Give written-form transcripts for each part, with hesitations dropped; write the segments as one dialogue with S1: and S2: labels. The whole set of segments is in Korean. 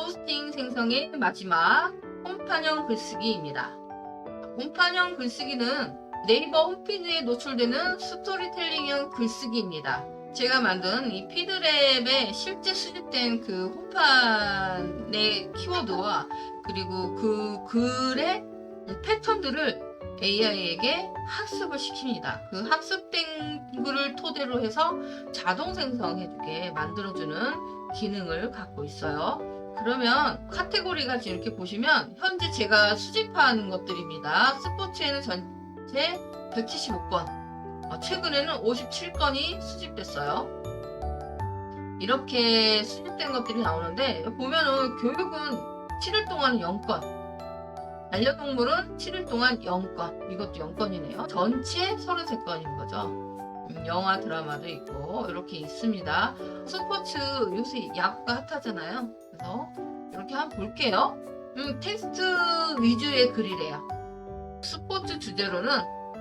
S1: 포스팅 생성의 마지막 홈판형 글쓰기입니다. 홈판형 글쓰기는 네이버 홈피드에 노출되는 스토리텔링형 글쓰기입니다. 제가 만든 이 피드랩에 실제 수집된 그 홈판의 키워드와 그리고 그 글의 패턴들을 AI에게 학습을 시킵니다. 그 학습된 글을 토대로 해서 자동 생성해주게 만들어주는 기능을 갖고 있어요. 그러면 카테고리가 지금 이렇게 보시면 현재 제가 수집한 것들입니다. 스포츠에는 전체 175건, 최근에는 57건이 수집됐어요. 이렇게 수집된 것들이 나오는데 보면은 교육은 7일 동안 0건, 반려동물은 7일 동안 0건, 이것도 0건이네요. 전체 33건인 거죠. 영화 드라마도 있고 이렇게 있습니다. 스포츠 요새 야구가 핫하잖아요. 그래서 이렇게 한번 볼게요. 텍스트 위주의 글이래요. 스포츠 주제로는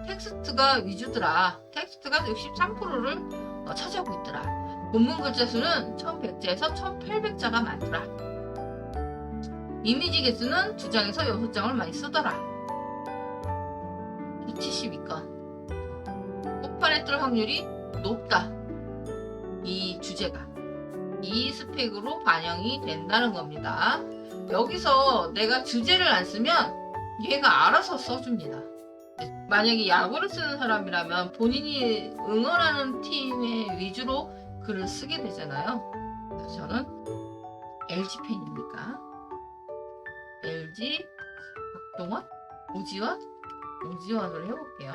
S1: 텍스트가 위주더라. 텍스트가 63%를 차지하고 있더라. 본문 글자 수는 1100자에서 1800자가 많더라. 이미지 개수는 2장에서 6장을 많이 쓰더라. 172건. 폭발에 뜰 확률이 높다. 이 주제가 이 스펙으로 반영이 된다는 겁니다. 여기서 내가 주제를 안 쓰면 얘가 알아서 써줍니다. 만약에 야구를 쓰는 사람이라면 본인이 응원하는 팀의 위주로 글을 쓰게 되잖아요. 그래서 저는 LG 팬이니까 LG 박동원? 오지환으로 해볼게요.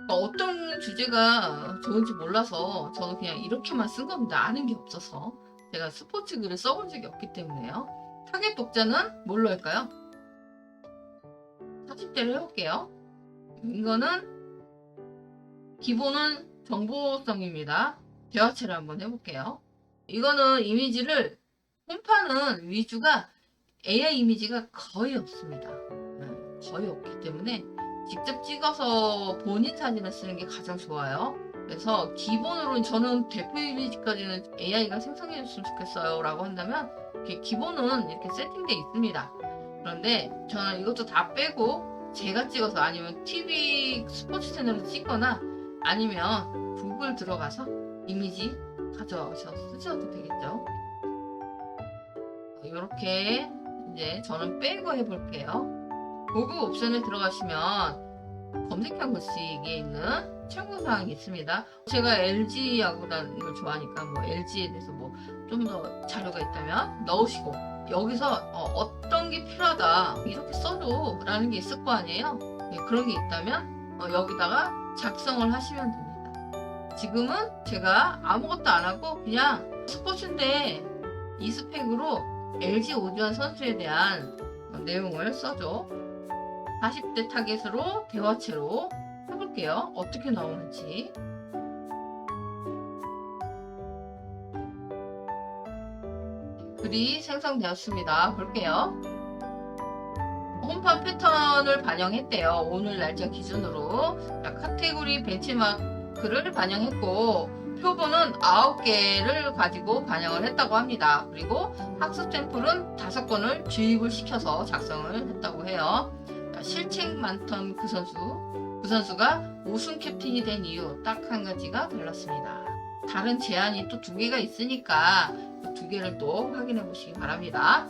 S1: 어떤 주제가 좋은지 몰라서 저는 그냥 이렇게만 쓴 겁니다. 아는 게 없어서. 제가 스포츠 글을 써본 적이 없기 때문에요. 타겟 독자는 뭘로 할까요? 40대로 해볼게요. 이거는 기본은 정보성입니다. 대화체를 한번 해볼게요. 이거는 이미지를, 홈판은 위주가 AI 이미지가 거의 없습니다. 거의 없기 때문에 직접 찍어서 본인 사진을 쓰는 게 가장 좋아요. 그래서 기본으로 저는 대표 이미지까지는 AI가 생성해 줬으면 좋겠어요 라고 한다면 이렇게 기본은 이렇게 세팅되어 있습니다. 그런데 저는 이것도 다 빼고 제가 찍어서 아니면 TV 스포츠 채널에서 찍거나 아니면 구글 들어가서 이미지 가져와서 쓰셔도 되겠죠. 이렇게 이제 저는 빼고 해볼게요. 고급 옵션에 들어가시면 검색형 글쓰기에 있는 참고사항이 있습니다. 제가 LG 야구단을 좋아하니까 LG에 대해서 좀 더 자료가 있다면 넣으시고, 여기서 어떤 게 필요하다 이렇게 써줘 라는 게 있을 거 아니에요. 그런 게 있다면 여기다가 작성을 하시면 됩니다. 지금은 제가 아무것도 안 하고 그냥 스포츠인데 이 스펙으로 LG 오지환 선수에 대한 내용을 써줘. 40대 타겟으로 대화체로 해볼게요. 어떻게 나오는지. 글이 생성되었습니다. 볼게요. 홈판 패턴을 반영했대요. 오늘 날짜 기준으로. 카테고리 벤치마크를 반영했고, 표본은 9개를 가지고 반영을 했다고 합니다. 그리고 학습 샘플은 5건을 주입을 시켜서 작성을 했다고 해요. 실책 많던 그 선수가 우승 캡틴이 된 이유 딱 한 가지가 달랐습니다. 다른 제안이 또 2개가 있으니까 2개를 또 확인해 보시기 바랍니다.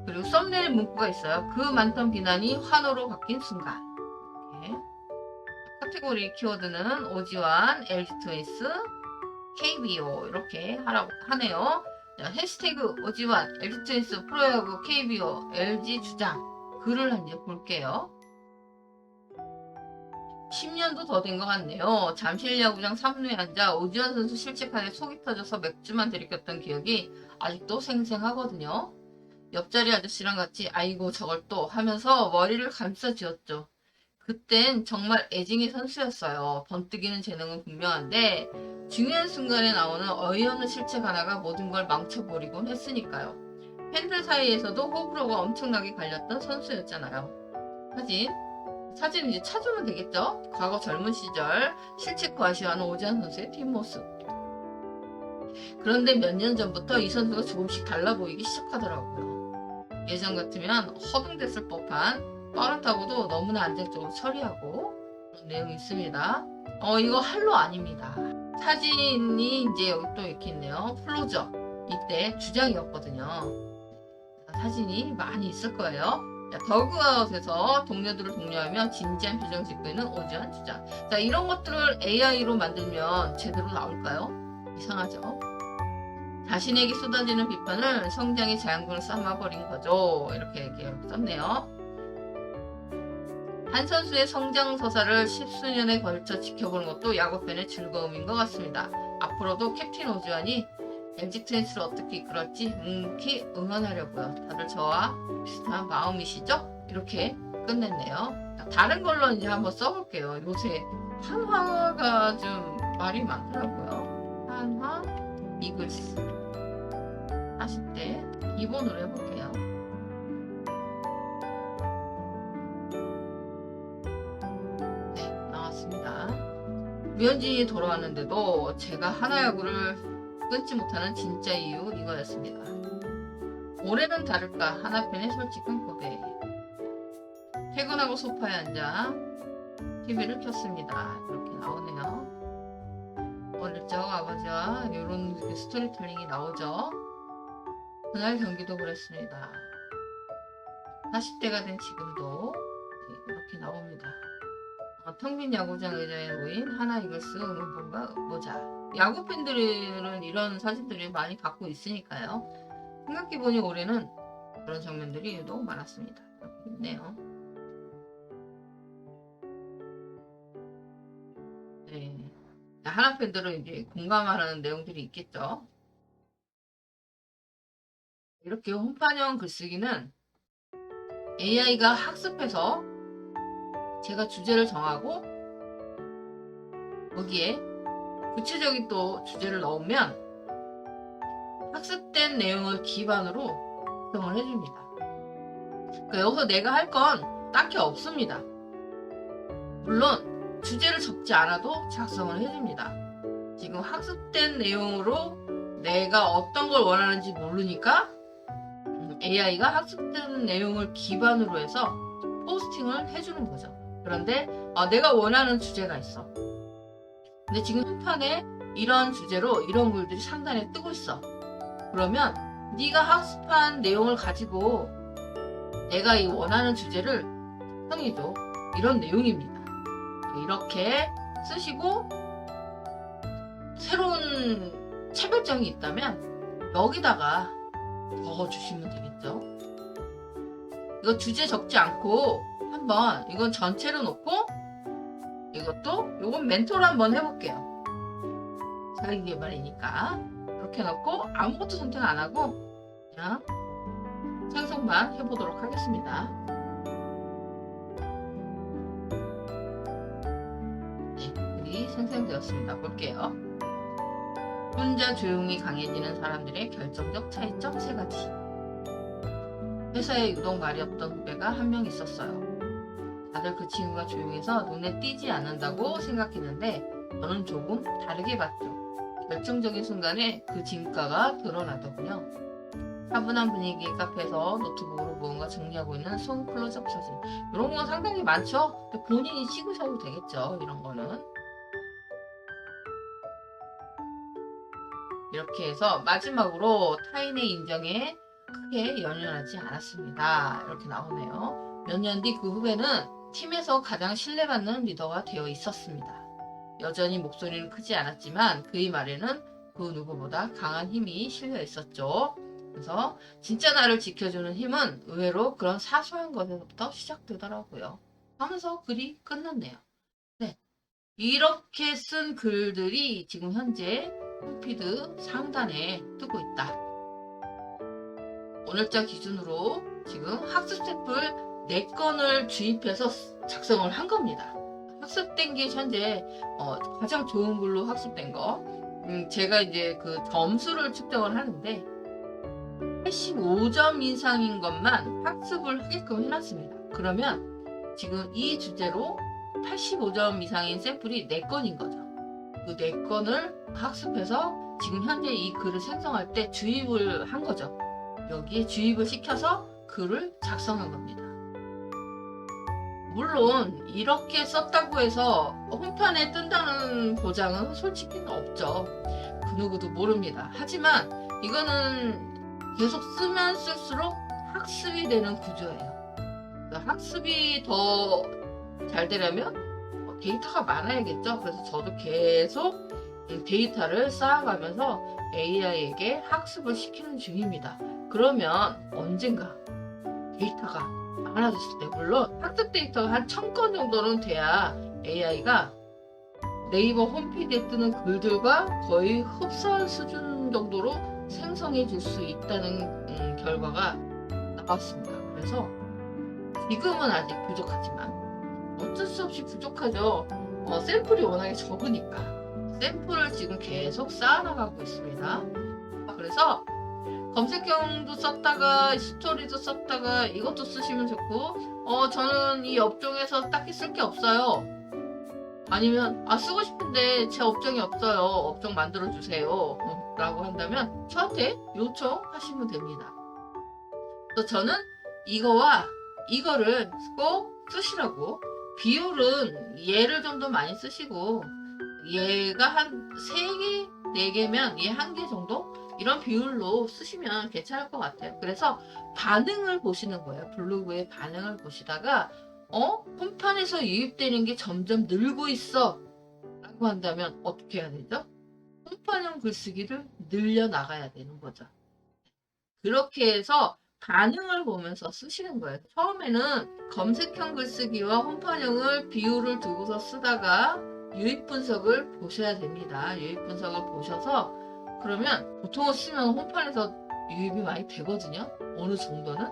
S1: 그리고 썸네일 문구가 있어요. 그 많던 비난이 환호로 바뀐 순간. 이렇게. 카테고리 키워드는 오지환, LG 트윈스, KBO 이렇게 하라고 하네요. 자, 해시태그 오지환, LG 트윈스, 프로야구, KBO, LG 주장. 글을 이제 볼게요. 10년도 더 된 것 같네요. 잠실 야구장 3루에 앉아 오지환 선수 실책한에 속이 터져서 맥주만 들이켰던 기억이 아직도 생생하거든요. 옆자리 아저씨랑 같이 아이고 저걸 또 하면서 머리를 감싸 쥐었죠. 그땐 정말 애증의 선수였어요. 번뜩이는 재능은 분명한데 중요한 순간에 나오는 어이없는 실책 하나가 모든 걸 망쳐버리곤 했으니까요. 팬들 사이에서도 호불호가 엄청나게 갈렸던 선수였잖아요. 사진 이제 찾으면 되겠죠? 과거 젊은 시절 실책 과시하는 오지환 선수의 뒷모습. 그런데 몇 년 전부터 이 선수가 조금씩 달라 보이기 시작하더라고요. 예전 같으면 허둥댔을 법한 빠르다고도 너무나 안정적으로 처리하고 그런 내용이 있습니다. 이거 할로 아닙니다. 사진이 이제 여기 또 이렇게 있네요. 플로저. 이때 주장이었거든요. 사진이 많이 있을 거예요. 자, 더그아웃에서 동료들을 독려하며 진지한 표정 짓고 있는 오지환 주장. 자, 이런 것들을 AI로 만들면 제대로 나올까요? 이상하죠? 자신에게 쏟아지는 비판을 성장의 자양분을 삼아버린 거죠. 이렇게 썼네요. 한 선수의 성장 서사를 십수년에 걸쳐 지켜보는 것도 야구팬의 즐거움인 것 같습니다. 앞으로도 캡틴 오지환이 LG 트윈스를 어떻게 이끌었지 묵묵히 응원하려고요. 다들 저와 비슷한 마음이시죠? 이렇게 끝냈네요. 자, 다른 걸로 이제 한번 써볼게요. 요새 한화가 좀 말이 많더라고요. 한화 이글스 40대 기본으로 해볼게요. 네, 나왔습니다. 류현진이 돌아왔는데도 제가 하나야구를 끊지 못하는 진짜 이유 이거였습니다. 올해는 다를까 하나팬의 솔직한 고백. 퇴근하고 소파에 앉아 TV를 켰습니다. 이렇게 나오네요. 어릴 적 아버지와 이런 스토리텔링이 나오죠. 그날 경기도 그랬습니다. 40대가 된 지금도 이렇게 나옵니다. 평민 야구장 의자에 놓인 하나 이글스 응원봉과 모자. 야구 팬들은 이런 사진들이 많이 갖고 있으니까요. 생각해보니 올해는 그런 장면들이 너무 많았습니다. 이렇게 있네요. 네. 하나 팬들은 이제 공감하는 내용들이 있겠죠. 이렇게 홈판형 글쓰기는 AI가 학습해서 제가 주제를 정하고 거기에 구체적인 또 주제를 넣으면 학습된 내용을 기반으로 작성을 해줍니다. 그러니까 여기서 내가 할 건 딱히 없습니다. 물론 주제를 적지 않아도 작성을 해줍니다. 지금 학습된 내용으로 내가 어떤 걸 원하는지 모르니까 AI가 학습된 내용을 기반으로 해서 포스팅을 해주는 거죠. 그런데 내가 원하는 주제가 있어. 근데 지금 홈판에 이런 주제로 이런 글들이 상단에 뜨고 있어. 그러면 네가 학습한 내용을 가지고 내가 이 원하는 주제를 작성해줘. 이런 내용입니다. 이렇게 쓰시고 새로운 차별점이 있다면 여기다가 적어주시면 되겠죠. 이거 주제 적지 않고 한번 이건 전체로 놓고 요건 멘토로 한번 해볼게요. 자기개발이니까 이렇게 놓고 아무것도 선택 안 하고 그냥 생성만 해보도록 하겠습니다. 네, 글이 생성되었습니다. 볼게요. 혼자 조용히 강해지는 사람들의 결정적 차이점 3가지. 회사에 유독 말이 없던 후배가 한 명 있었어요. 다들 그 친구가 조용해서 눈에 띄지 않는다고 생각했는데 저는 조금 다르게 봤죠. 결정적인 순간에 그 진가가 드러나더군요. 차분한 분위기의 카페에서 노트북으로 무언가 정리하고 있는 손 클로즈업 사진. 이런 건 상당히 많죠? 근데 본인이 찍으셔도 되겠죠. 이런 거는. 이렇게 해서 마지막으로 타인의 인정에 크게 연연하지 않았습니다. 이렇게 나오네요. 몇 년 뒤 그 후배는 팀에서 가장 신뢰받는 리더가 되어 있었습니다. 여전히 목소리는 크지 않았지만 그의 말에는 그 누구보다 강한 힘이 실려 있었죠. 그래서 진짜 나를 지켜주는 힘은 의외로 그런 사소한 것에서부터 시작되더라고요. 하면서 글이 끝났네요. 네, 이렇게 쓴 글들이 지금 현재 홈피드 상단에 뜨고 있다. 오늘자 기준으로 지금 학습 샘플 4건을 주입해서 작성을 한 겁니다. 학습된 게 현재 가장 좋은 글로 학습된 거. 제가 이제 그 점수를 측정을 하는데 85점 이상인 것만 학습을 하게끔 해놨습니다. 그러면 지금 이 주제로 85점 이상인 샘플이 4건인 거죠. 그 4건을 학습해서 지금 현재 이 글을 생성할 때 주입을 한 거죠. 여기에 주입을 시켜서 글을 작성한 겁니다. 물론 이렇게 썼다고 해서 홈판에 뜬다는 보장은 솔직히 없죠. 그 누구도 모릅니다. 하지만 이거는 계속 쓰면 쓸수록 학습이 되는 구조예요. 학습이 더 잘 되려면 데이터가 많아야겠죠. 그래서 저도 계속 데이터를 쌓아가면서 AI에게 학습을 시키는 중입니다. 그러면 언젠가 데이터가 많아졌을 때, 물론 학습 데이터가 한 1000건 정도는 돼야 AI가 네이버 홈페이지에 뜨는 글들과 거의 흡사한 수준 정도로 생성해 줄 수 있다는 결과가 나왔습니다. 그래서 지금은 아직 부족하지만 어쩔 수 없이 부족하죠. 샘플이 워낙에 적으니까 샘플을 지금 계속 쌓아나가고 있습니다. 그래서 검색형도 썼다가 스토리도 썼다가 이것도 쓰시면 좋고, 저는 이 업종에서 딱히 쓸 게 없어요. 아니면 쓰고 싶은데 제 업종이 없어요. 업종 만들어 주세요. 라고 한다면 저한테 요청하시면 됩니다. 그래서 저는 이거와 이거를 꼭 쓰시라고, 비율은 얘를 좀 더 많이 쓰시고 얘가 한 3개, 4개면 얘 1개 정도? 이런 비율로 쓰시면 괜찮을 것 같아요. 그래서 반응을 보시는 거예요. 블로그의 반응을 보시다가 홈판에서 유입되는 게 점점 늘고 있어 라고 한다면 어떻게 해야 되죠? 홈판형 글쓰기를 늘려나가야 되는 거죠. 그렇게 해서 반응을 보면서 쓰시는 거예요. 처음에는 검색형 글쓰기와 홈판형을 비율을 두고서 쓰다가 유입 분석을 보셔야 됩니다. 유입 분석을 보셔서, 그러면 보통은 쓰면 홈판에서 유입이 많이 되거든요. 어느 정도는.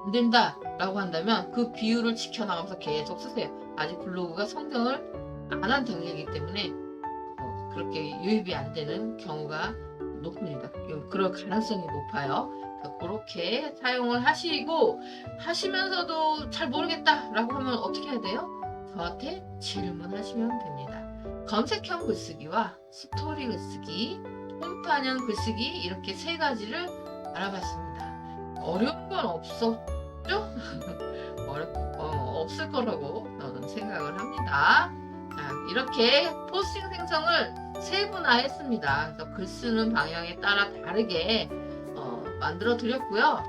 S1: 안 된다 라고 한다면 그 비율을 지켜나가면서 계속 쓰세요. 아직 블로그가 성장을 안 한 단계이기 때문에 그렇게 유입이 안 되는 경우가 높습니다. 그럴 가능성이 높아요. 그렇게 사용을 하시고, 하시면서도 잘 모르겠다 라고 하면 어떻게 해야 돼요? 저한테 질문하시면 됩니다. 검색형 글쓰기와 스토리 글쓰기, 홈판형 글쓰기, 이렇게 3가지를 알아봤습니다. 어려운 건 없었죠? 없을 거라고 저는 생각을 합니다. 자, 이렇게 포스팅 생성을 3분화 했습니다. 그래서 글 쓰는 방향에 따라 다르게 만들어 드렸고요.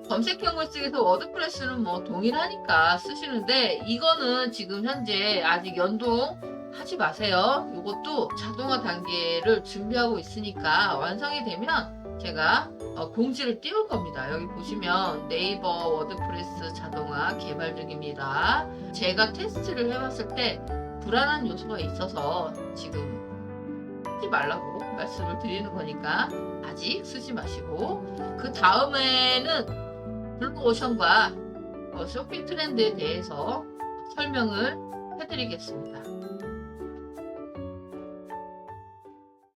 S1: 검색형 글쓰기에서 워드프레스는 뭐 동일하니까 쓰시는데, 이거는 지금 현재 아직 연동하지 마세요. 이것도 자동화 단계를 준비하고 있으니까 완성이 되면 제가 공지를 띄울 겁니다. 여기 보시면 네이버 워드프레스 자동화 개발 중입니다. 제가 테스트를 해봤을 때 불안한 요소가 있어서 지금 하지 말라고 말씀을 드리는 거니까 아직 쓰지 마시고, 그 다음에는 블루오션과 쇼핑 트렌드에 대해서 설명을 해드리겠습니다.